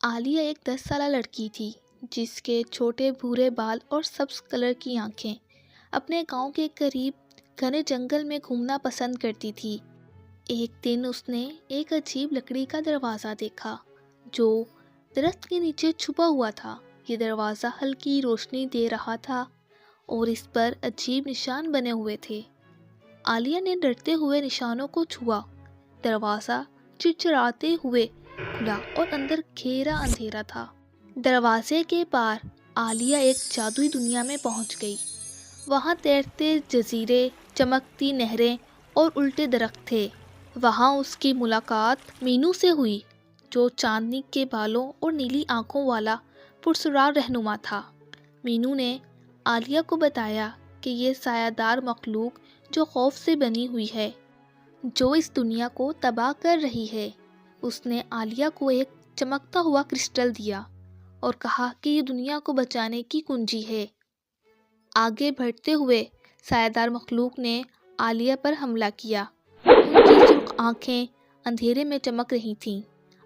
عالیہ ایک 10 سالہ لڑکی تھی جس کے چھوٹے بھورے بال اور سبز کلر کی آنکھیں اپنے گاؤں کے قریب گھنے جنگل میں گھومنا پسند کرتی تھی۔ ایک دن اس نے ایک عجیب لکڑی کا دروازہ دیکھا جو درخت کے نیچے چھپا ہوا تھا۔ یہ دروازہ ہلکی روشنی دے رہا تھا اور اس پر عجیب نشان بنے ہوئے تھے۔ عالیہ نے ڈرتے ہوئے نشانوں کو چھوا۔ دروازہ چرچراتے ہوئے کھلا اور اندر گہرا اندھیرا تھا۔ دروازے کے پار عالیہ ایک جادوئی دنیا میں پہنچ گئی۔ وہاں تیرتے جزیرے، چمکتی نہریں اور الٹے درخت تھے۔ وہاں اس کی ملاقات مینو سے ہوئی جو چاندنی کے بالوں اور نیلی آنکھوں والا پرسرار رہنما تھا۔ مینو نے عالیہ کو بتایا کہ یہ سایہ دار مخلوق جو خوف سے بنی ہوئی ہے، جو اس دنیا کو تباہ کر رہی ہے۔ اس نے عالیہ کو ایک چمکتا ہوا کرسٹل دیا اور کہا کہ یہ دنیا کو بچانے کی کنجی ہے۔ آگے بڑھتے ہوئے سایہ دار مخلوق نے عالیہ پر حملہ کیا۔ ان کی سرخ آنکھیں اندھیرے میں چمک رہی تھیں۔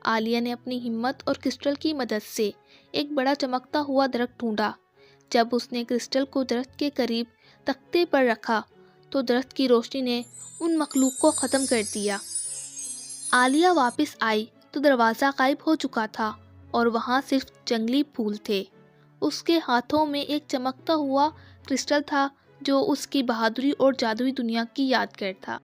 عالیہ نے اپنی ہمت اور کرسٹل کی مدد سے ایک بڑا چمکتا ہوا درخت ڈھونڈا۔ جب اس نے کرسٹل کو درخت کے قریب تختے پر رکھا تو درخت کی روشنی نے ان مخلوق کو ختم کر دیا۔ عالیہ واپس آئی تو دروازہ غائب ہو چکا تھا اور وہاں صرف جنگلی پھول تھے۔ اس کے ہاتھوں میں ایک چمکتا ہوا کرسٹل تھا جو اس کی بہادری اور جادوئی دنیا کی یادگار تھا۔